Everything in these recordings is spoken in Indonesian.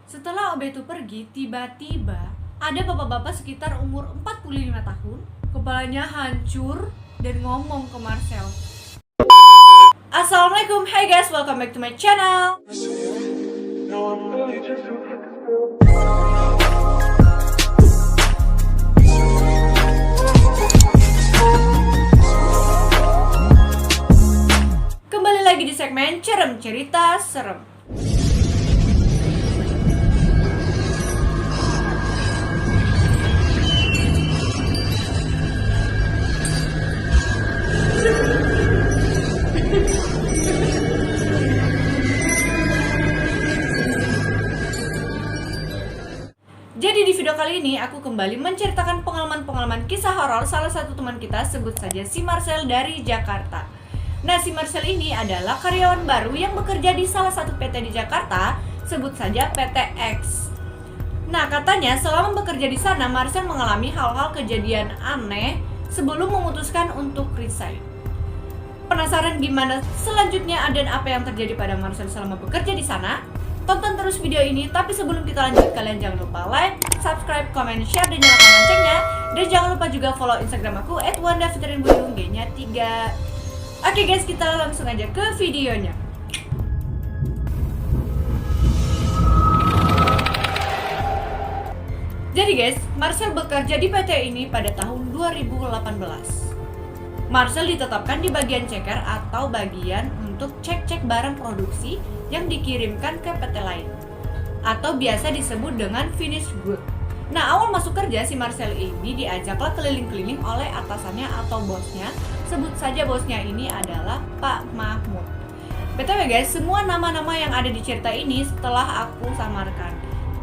Setelah OB itu pergi, tiba-tiba ada bapak-bapak sekitar umur 45 tahun, kepalanya hancur dan ngomong ke Marcel. Assalamualaikum, hey guys, welcome back to my channel. Kembali lagi di segmen Cerem Cerita Serem. Jadi di video kali ini aku kembali menceritakan pengalaman-pengalaman kisah horor salah satu teman kita, sebut saja si Marcel dari Jakarta. Nah, si Marcel ini adalah karyawan baru yang bekerja di salah satu PT di Jakarta, sebut saja PT X. Nah, katanya selama bekerja di sana Marcel mengalami hal-hal kejadian aneh sebelum memutuskan untuk resign. Penasaran gimana selanjutnya dan apa yang terjadi pada Marcel selama bekerja di sana? Tonton terus video ini, tapi sebelum kita lanjut kalian jangan lupa like, subscribe, comment, share, dan nyalakan loncengnya. Dan jangan lupa juga follow Instagram aku @wandafitrinbuyung, G-nya 3. Oke guys, kita langsung aja ke videonya. Jadi guys, Marcel bekerja di PT ini pada tahun 2018. Marcel ditetapkan di bagian ceker atau bagian untuk cek-cek barang produksi yang dikirimkan ke PT lain, atau biasa disebut dengan finished good. Nah, awal masuk kerja si Marcel ini diajaklah keliling-keliling oleh atasannya atau bosnya. Sebut saja bosnya ini adalah Pak Mahmud. BTW guys, semua nama-nama yang ada di cerita ini setelah aku samarkan,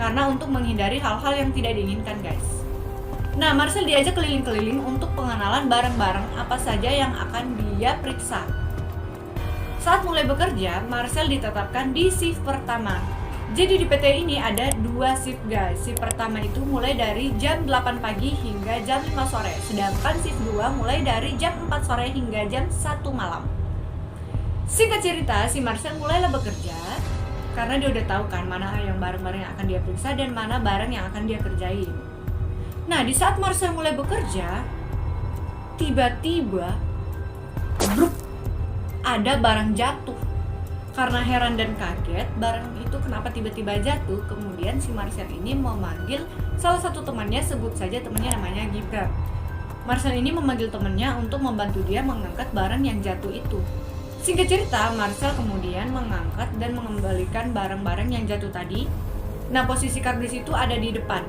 karena untuk menghindari hal-hal yang tidak diinginkan guys. Nah, Marcel diajak keliling-keliling untuk pengenalan barang-barang apa saja yang akan dia periksa. Saat mulai bekerja, Marcel ditetapkan di shift pertama. Jadi di PT ini ada 2 shift guys. Shift pertama itu mulai dari jam 8 pagi hingga jam 5 sore. Sedangkan shift 2 mulai dari jam 4 sore hingga jam 1 malam. Singkat cerita, si Marcel mulailah bekerja karena dia udah tahu kan mana yang barang-barang yang akan dia periksa dan mana barang yang akan dia kerjain. Nah, di saat Marcel mulai bekerja, tiba-tiba bruk, ada barang jatuh. Karena heran dan kaget, barang itu kenapa tiba-tiba jatuh, kemudian si Marcel ini memanggil salah satu temannya, sebut saja temannya namanya Gibran. Marcel ini memanggil temannya untuk membantu dia mengangkat barang yang jatuh itu. Singkat cerita, Marcel kemudian mengangkat dan mengembalikan barang-barang yang jatuh tadi. Nah, posisi kardus itu ada di depan.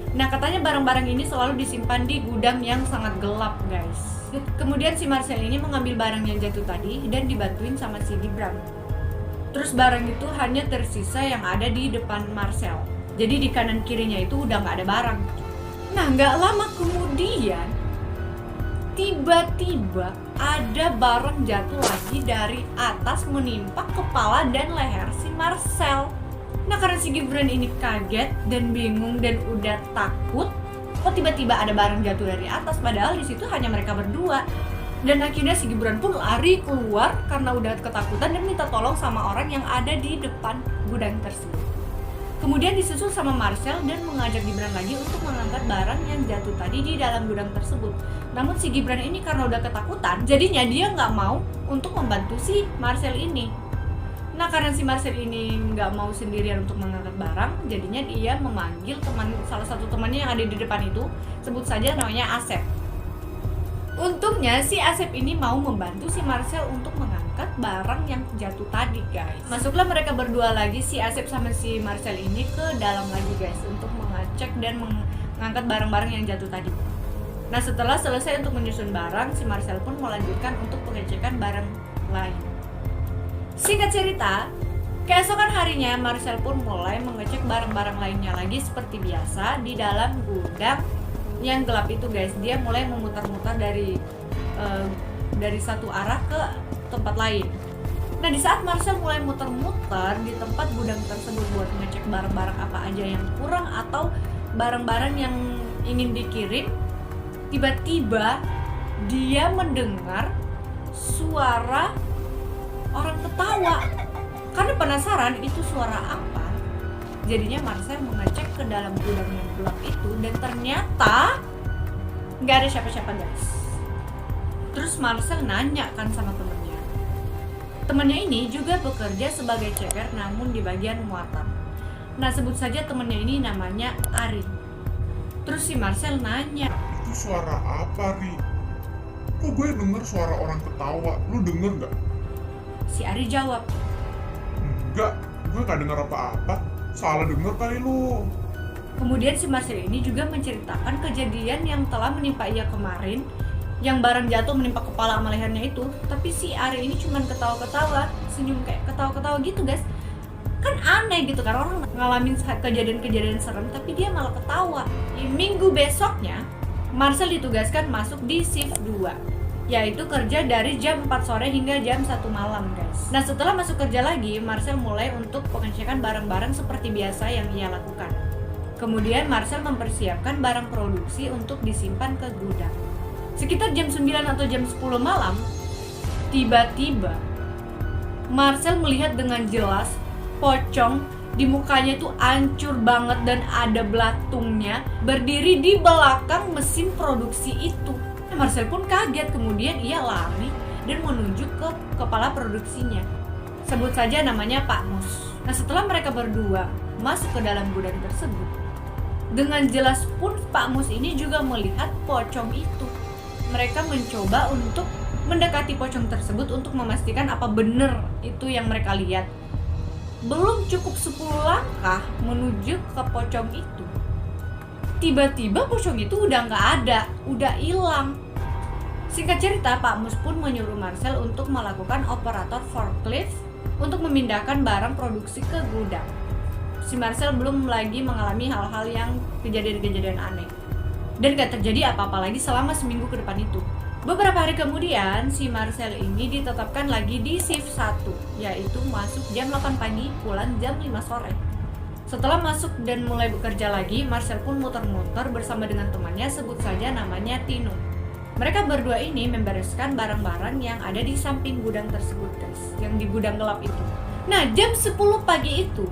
Nah, katanya barang-barang ini selalu disimpan di gudang yang sangat gelap guys. Kemudian si Marcel ini mengambil barang yang jatuh tadi dan dibantuin sama si Gibran. Terus barang itu hanya tersisa yang ada di depan Marcel. Jadi di kanan kirinya itu udah gak ada barang. Nah, gak lama kemudian tiba-tiba ada barang jatuh lagi dari atas menimpa kepala dan leher si Marcel. Nah, karena si Gibran ini kaget dan bingung dan udah takut, kok tiba-tiba ada barang jatuh dari atas, padahal di situ hanya mereka berdua. Dan akhirnya si Gibran pun lari keluar karena udah ketakutan dan minta tolong sama orang yang ada di depan gudang tersebut. Kemudian disusul sama Marcel dan mengajak Gibran lagi untuk mengangkat barang yang jatuh tadi di dalam gudang tersebut. Namun si Gibran ini karena udah ketakutan, jadinya dia nggak mau untuk membantu si Marcel ini. Nah, karena si Marcel ini nggak mau sendirian untuk mengangkat barang, jadinya dia memanggil salah satu temannya yang ada di depan itu, sebut saja namanya Asep. Untungnya si Asep ini mau membantu si Marcel untuk mengangkat barang yang jatuh tadi guys. Masuklah mereka berdua lagi, si Asep sama si Marcel ini ke dalam lagi guys, untuk mengecek dan mengangkat barang-barang yang jatuh tadi. Nah, setelah selesai untuk menyusun barang, si Marcel pun melanjutkan untuk pengecekan barang lain. Singkat cerita, keesokan harinya Marcel pun mulai mengecek barang-barang lainnya lagi seperti biasa di dalam gudang yang gelap itu guys. Dia mulai memutar-mutar dari satu arah ke tempat lain. Nah, di saat Marcel mulai muter-muter di tempat gudang tersebut buat ngecek barang-barang apa aja yang kurang atau barang-barang yang ingin dikirim, tiba-tiba dia mendengar suara ketawa. Karena penasaran itu suara apa, jadinya Marcel mengecek ke dalam gudang yang gelap itu dan ternyata nggak ada siapa-siapa guys. Terus Marcel nanya kan sama temennya. Temennya ini juga bekerja sebagai ceker namun di bagian muatan. Nah sebut saja temennya ini namanya Ari. Terus si Marcel nanya, Itu suara apa, Ri? Kok gue denger suara orang ketawa? Lu denger nggak? si Ari jawab, Enggak, gue nggak denger apa-apa. Salah denger kali lu. kemudian si Marcel ini juga menceritakan kejadian yang telah menimpa ia kemarin, yang barang jatuh menimpa kepala sama lehernya itu. Tapi si Ari ini cuman ketawa-ketawa, senyum kayak ketawa-ketawa gitu guys. Kan aneh gitu kan, orang ngalamin kejadian-kejadian serem tapi dia malah ketawa. Di minggu besoknya Marcel ditugaskan masuk di shift 2, yaitu kerja dari jam 4 sore hingga jam 1 malam guys. Nah setelah masuk kerja lagi, Marcel mulai untuk pengecekan barang-barang seperti biasa yang ia lakukan. Kemudian Marcel mempersiapkan barang produksi untuk disimpan ke gudang. Sekitar jam 9 atau jam 10 malam, tiba-tiba Marcel melihat dengan jelas pocong di mukanya itu hancur banget dan ada belatungnya berdiri di belakang mesin produksi itu. Marcel pun kaget, kemudian ia lari dan menuju ke kepala produksinya. Sebut saja namanya Pak Mus. Nah setelah mereka berdua masuk ke dalam gudang tersebut, dengan jelas pun Pak Mus ini juga melihat pocong itu. Mereka mencoba untuk mendekati pocong tersebut untuk memastikan apa benar itu yang mereka lihat. Belum cukup 10 langkah menuju ke pocong itu, tiba-tiba pocong itu udah nggak ada, udah hilang. Singkat cerita, Pak Mus pun menyuruh Marcel untuk melakukan operator forklift untuk memindahkan barang produksi ke gudang. Si Marcel belum lagi mengalami hal-hal yang kejadian-kejadian aneh, dan gak terjadi apa-apa lagi selama seminggu ke depan itu. Beberapa hari kemudian, si Marcel ini ditetapkan lagi di shift 1, yaitu masuk jam 8 pagi, pulang jam 5 sore. Setelah masuk dan mulai bekerja lagi, Marcel pun muter-muter bersama dengan temannya, sebut saja namanya Tino. Mereka berdua ini membereskan barang-barang yang ada di samping gudang tersebut guys, yang di gudang gelap itu. Nah jam 10 pagi itu,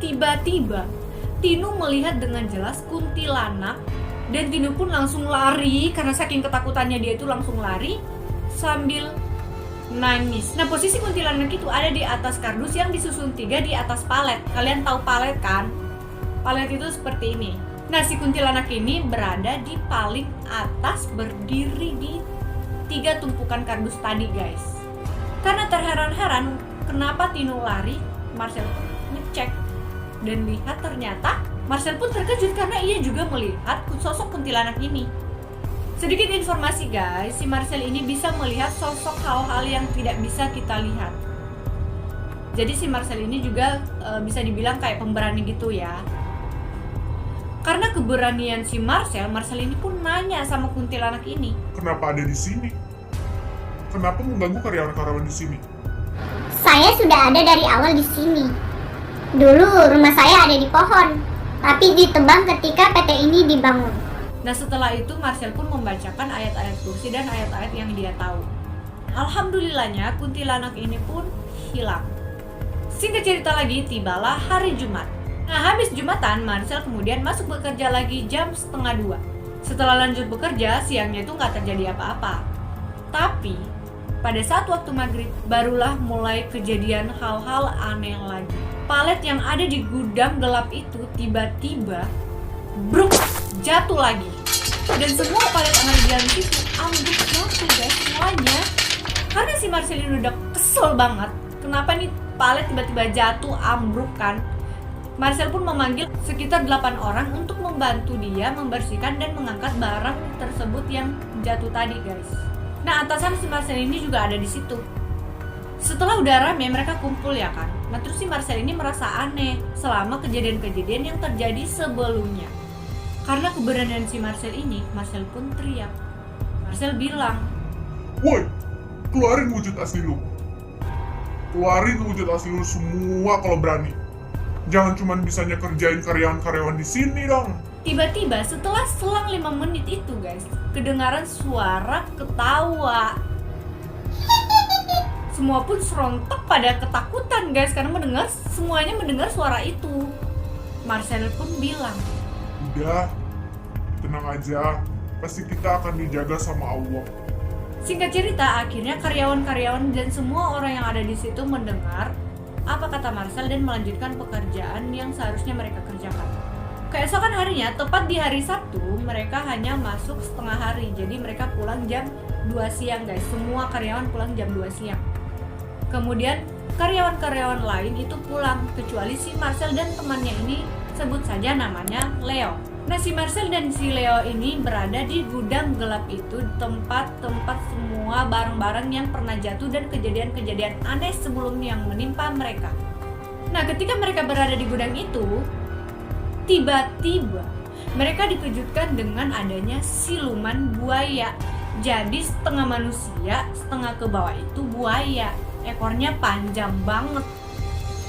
tiba-tiba Tino melihat dengan jelas kuntilanak. Dan Tino pun langsung lari, karena saking ketakutannya dia itu langsung lari sambil nangis. Nah posisi kuntilanak itu ada di atas kardus yang disusun 3 di atas palet. Kalian tahu palet kan? Palet itu seperti ini. Nah si kuntilanak ini berada di paling atas, berdiri di 3 tumpukan kardus tadi guys. Karena terheran-heran kenapa Tino lari, Marcel pun ngecek dan lihat ternyata Marcel pun terkejut karena ia juga melihat sosok kuntilanak ini. Sedikit informasi guys, si Marcel ini bisa melihat sosok hal-hal yang tidak bisa kita lihat. Jadi si Marcel ini juga bisa dibilang kayak pemberani gitu ya. Karena keberanian si Marcel ini pun nanya sama kuntilanak ini. Kenapa ada di sini? Kenapa mengganggu karyawan-karyawan di sini? Saya sudah ada dari awal di sini. Dulu rumah saya ada di pohon, tapi ditebang ketika PT ini dibangun. Nah setelah itu Marcel pun membacakan ayat-ayat kursi dan ayat-ayat yang dia tahu. Alhamdulillahnya kuntilanak ini pun hilang. Singkat cerita lagi, tibalah hari Jumat. Nah habis Jumatan, Marcel kemudian masuk bekerja lagi jam 1:30. Setelah lanjut bekerja, siangnya itu nggak terjadi apa-apa. Tapi pada saat waktu maghrib, barulah mulai kejadian hal-hal aneh lagi. Palet yang ada di gudang gelap itu tiba-tiba bruk, jatuh lagi. Dan semua palet yang ada di dalam situ ambruk jatuh guys semuanya. Karena si Marcel ini udah kesel banget, kenapa nih palet tiba-tiba jatuh ambruk kan. Marcel pun memanggil sekitar 8 orang untuk membantu dia membersihkan dan mengangkat barang tersebut yang jatuh tadi guys. Nah atasan si Marcel ini juga ada di situ. Setelah udah rame mereka kumpul ya kan. Nah terus si Marcel ini merasa aneh selama kejadian-kejadian yang terjadi sebelumnya. Karena keberanian si Marcel ini, Marcel pun teriak. Marcel bilang, Woi, keluarin wujud asli lu. Keluarin wujud asli lu semua kalau berani. Jangan cuma bisanya kerjain karyawan-karyawan di sini dong. tiba-tiba setelah selang 5 menit itu guys, kedengaran suara ketawa. Semua pun serontak pada ketakutan guys, karena semuanya mendengar suara itu. Marcel pun bilang, Udah, tenang aja, pasti kita akan dijaga sama Allah. singkat cerita, akhirnya karyawan-karyawan dan semua orang yang ada di situ mendengar apa kata Marcel dan melanjutkan pekerjaan yang seharusnya mereka kerjakan. Keesokan harinya, tepat di hari Sabtu, mereka hanya masuk setengah hari. Jadi mereka pulang jam 2 siang guys. Semua karyawan pulang jam 2 siang. Kemudian karyawan-karyawan lain itu pulang, kecuali si Marcel dan temannya ini, sebut saja namanya Leo. Nah, si Marcel dan si Leo ini berada di gudang gelap itu, tempat-tempat semua barang-barang yang pernah jatuh dan kejadian-kejadian aneh sebelumnya yang menimpa mereka. Nah, ketika mereka berada di gudang itu, tiba-tiba mereka dikejutkan dengan adanya siluman buaya. Jadi setengah manusia, setengah ke bawah itu buaya. Ekornya panjang banget.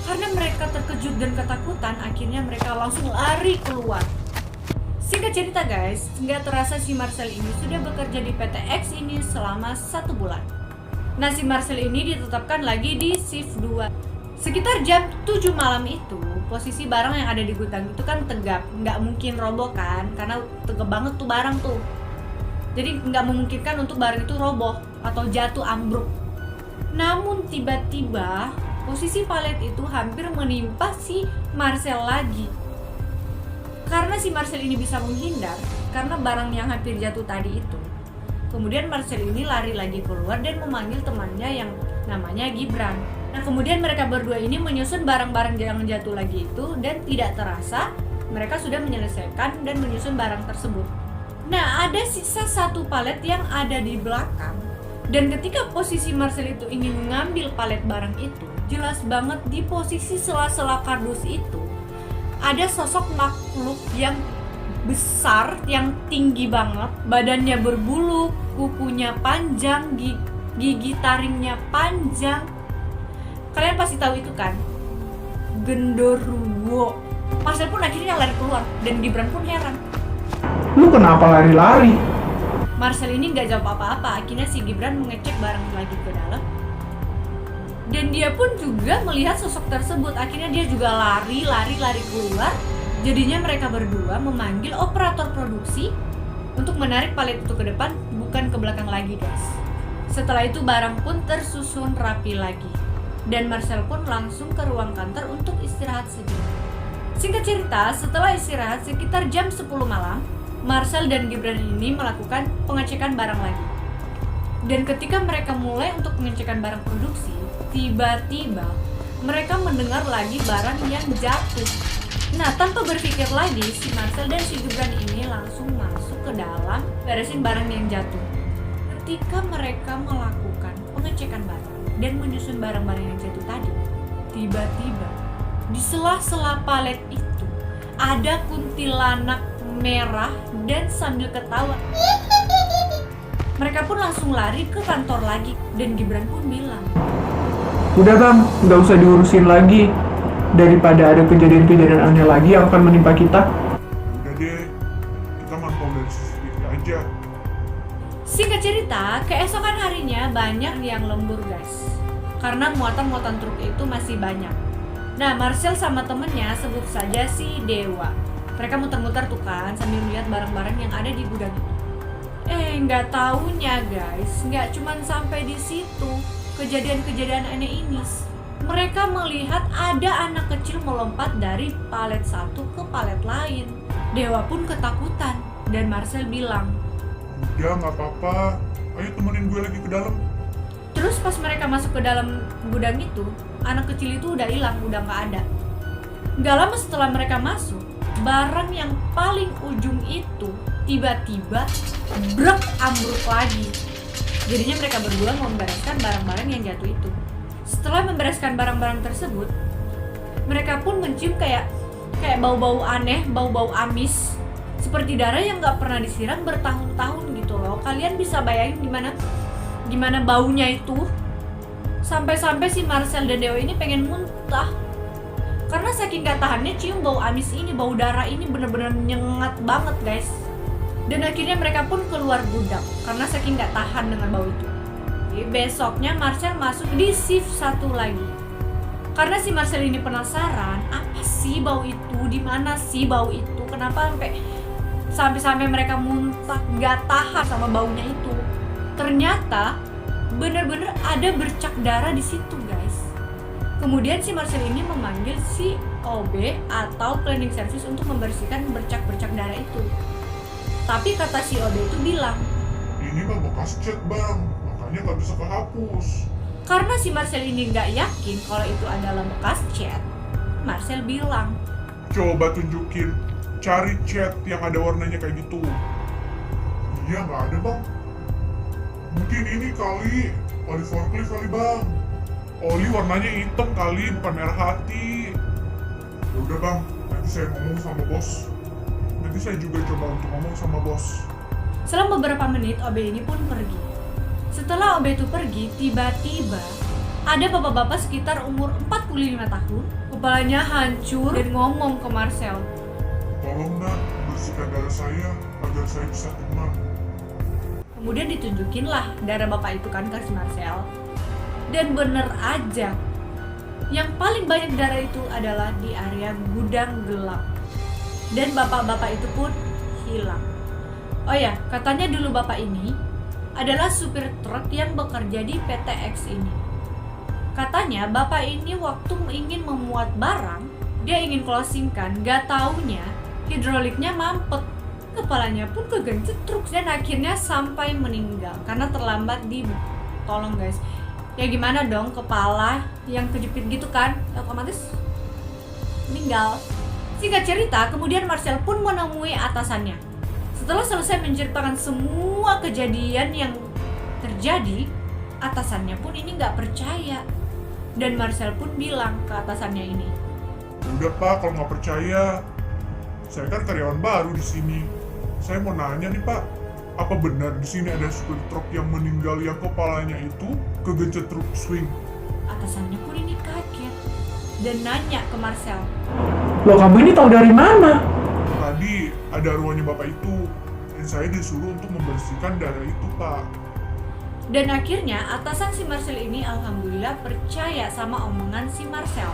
Karena mereka terkejut dan ketakutan, akhirnya mereka langsung lari keluar. Singkat cerita guys, nggak terasa si Marcel ini sudah bekerja di PT X ini selama 1 bulan. Nah, si Marcel ini ditetapkan lagi di shift 2. Sekitar jam 7 malam itu, posisi barang yang ada di gudang itu kan tegap, nggak mungkin roboh kan, karena tegap banget tuh barang tuh. Jadi nggak memungkinkan untuk barang itu roboh atau jatuh ambruk. Namun tiba-tiba posisi palet itu hampir menimpa si Marcel lagi. Karena si Marcel ini bisa menghindar karena barang yang hampir jatuh tadi itu. Kemudian Marcel ini lari lagi keluar dan memanggil temannya yang namanya Gibran. Nah, kemudian mereka berdua ini menyusun barang-barang yang jatuh lagi itu, dan tidak terasa mereka sudah menyelesaikan dan menyusun barang tersebut. Nah, ada sisa 1 palet yang ada di belakang. Dan ketika posisi Marcel itu ingin mengambil palet barang itu, jelas banget di posisi sela-sela kardus itu ada sosok makhluk yang besar, yang tinggi banget, badannya berbulu, kukunya panjang, gigi taringnya panjang. Kalian pasti tahu itu kan? Genderuwo. Marcel pun akhirnya lari keluar dan Gibran pun heran. Lu kenapa lari-lari? Marcel ini nggak jawab apa-apa. Akhirnya si Gibran mengecek barang lagi ke dalam. Dan dia pun juga melihat sosok tersebut. Akhirnya dia juga lari keluar. Jadinya mereka berdua memanggil operator produksi untuk menarik palet itu ke depan, bukan ke belakang lagi guys. Setelah itu barang pun tersusun rapi lagi. Dan Marcel pun langsung ke ruang kantor untuk istirahat sejenak. Singkat cerita, setelah istirahat sekitar jam 10 malam, Marcel dan Gibran ini melakukan pengecekan barang lagi. Dan ketika mereka mulai untuk pengecekan barang produksi, tiba-tiba mereka mendengar lagi barang yang jatuh. Nah, tanpa berpikir lagi, si Marcel dan si Gibran ini langsung masuk ke dalam beresin barang yang jatuh. Ketika mereka melakukan pengecekan barang dan menyusun barang-barang yang jatuh tadi, tiba-tiba di sela-sela palet itu ada kuntilanak merah dan sambil ketawa. Mereka pun langsung lari ke kantor lagi dan Gibran pun bilang, Udah bang, nggak usah diurusin lagi. Daripada ada kejadian-kejadian aneh lagi yang akan menimpa kita. Udah deh, kita mantau dari CCTV aja. Singkat cerita, keesokan harinya banyak yang lembur guys, karena muatan-muatan truk itu masih banyak. Nah, Marcel sama temennya, sebut saja si Dewa, mereka muter-muter tuh kan sambil melihat barang-barang yang ada di gudang itu. Nggak taunya guys, nggak cuman sampai di situ kejadian-kejadian aneh ini. Mereka melihat ada anak kecil melompat dari palet satu ke palet lain. Dewa pun ketakutan dan Marcel bilang, Udah, nggak apa-apa. Ayo temenin gue lagi ke dalam. terus pas mereka masuk ke dalam gudang itu, anak kecil itu udah hilang, udah nggak ada. Nggak lama setelah mereka masuk, barang yang paling ujung itu tiba-tiba brek ambruk lagi. Jadinya mereka berdua membereskan barang-barang yang jatuh itu. Setelah membereskan barang-barang tersebut, mereka pun mencium kayak bau-bau aneh, bau-bau amis, seperti darah yang nggak pernah disiram bertahun-tahun gitu loh. Kalian bisa bayangin gimana baunya itu? Sampai-sampai si Marcel dan Dewa ini pengen muntah. Karena saking gak tahannya cium bau amis ini, bau darah ini bener-bener nyengat banget guys. Dan akhirnya mereka pun keluar gudang karena saking gak tahan dengan bau itu. besoknya Marcel masuk di shift 1 lagi. Karena si Marcel ini penasaran, apa sih bau itu? Di mana sih bau itu? Kenapa sampai mereka muntah, gak tahan sama baunya itu? Ternyata bener-bener ada bercak darah di situ, guys. Kemudian si Marcel ini memanggil si OB atau cleaning service untuk membersihkan bercak-bercak darah itu. Tapi kata si OB itu bilang, Ini mah bekas cat bang, makanya nggak bisa kehapus. karena si Marcel ini gak yakin kalau itu adalah bekas cat, Marcel bilang, Coba tunjukin, cari cat yang ada warnanya kayak gitu. Iya nggak ada bang. Mungkin ini kali, oli forklift kali bang. Oli warnanya hitam kali, bukan merah hati. Ya udah bang, nanti saya ngomong sama bos. Nanti saya juga coba untuk ngomong sama bos. Selang beberapa menit OB ini pun pergi. Setelah OB itu pergi, tiba-tiba ada bapak-bapak sekitar umur 45 tahun, kepalanya hancur dan ngomong ke Marcel, Tolong nak, bersihkan darah saya agar saya bisa tenang. kemudian ditunjukinlah darah bapak itu kan ke si Marcel. Dan bener aja, yang paling banyak darah itu adalah di area gudang gelap. Dan bapak-bapak itu pun hilang. Oh ya, katanya dulu bapak ini adalah supir truk yang bekerja di PTX ini. Katanya bapak ini waktu ingin memuat barang, dia ingin closing kan, gak taunya hidroliknya mampet. Kepalanya pun kegencet truk dan akhirnya sampai meninggal karena terlambat ditolong, guys. Ya gimana dong, kepala yang kejepit gitu kan, otomatis meninggal. Singkat cerita, kemudian Marcel pun menemui atasannya. Setelah selesai menceritakan semua kejadian yang terjadi, atasannya pun ini nggak percaya. Dan Marcel pun bilang ke atasannya ini, Udah pak, kalau nggak percaya, saya kan karyawan baru di sini. Saya mau nanya nih pak, apa benar di sini ada supir truk yang meninggal yang kepalanya itu kegencet truk swing? atasannya pun ini kaget dan nanya ke Marcel, Loh, kamu ini tahu dari mana? Tadi ada arwahnya bapak itu, dan saya disuruh untuk membersihkan darah itu pak. Dan akhirnya atasan si Marcel ini alhamdulillah percaya sama omongan si Marcel.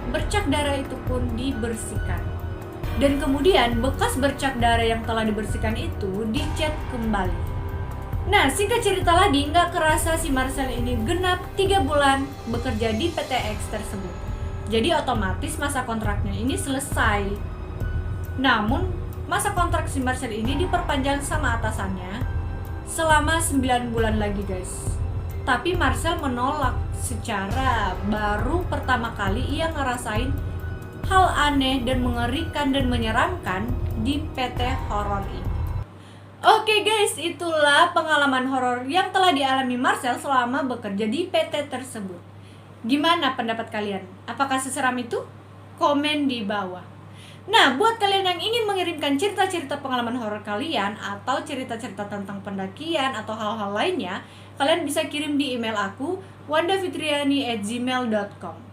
Bercak darah itu pun dibersihkan. Dan kemudian bekas bercak darah yang telah dibersihkan itu dicat kembali. Nah, singkat cerita lagi, nggak kerasa si Marcel ini genap 3 bulan bekerja di PTX tersebut. Jadi otomatis masa kontraknya ini selesai. Namun, masa kontrak si Marcel ini diperpanjang sama atasannya selama 9 bulan lagi, guys. Tapi Marcel menolak secara baru pertama kali ia ngerasain hal aneh dan mengerikan dan menyeramkan di PT horor ini. Oke guys, itulah pengalaman horor yang telah dialami Marcel selama bekerja di PT tersebut. Gimana pendapat kalian? Apakah seseram itu? Komen di bawah. Nah, buat kalian yang ingin mengirimkan cerita-cerita pengalaman horor kalian atau cerita-cerita tentang pendakian atau hal-hal lainnya, kalian bisa kirim di email aku wandafitriani@gmail.com.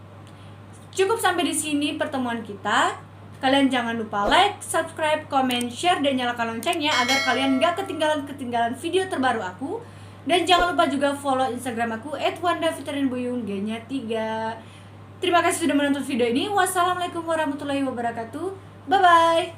Cukup sampai di sini pertemuan kita. Kalian jangan lupa like, subscribe, comment, share, dan nyalakan loncengnya agar kalian gak ketinggalan video terbaru aku. Dan jangan lupa juga follow Instagram aku @wandafitrianibuyung, G-nya 3. Terima kasih sudah menonton video ini. Wassalamualaikum warahmatullahi wabarakatuh. Bye-bye.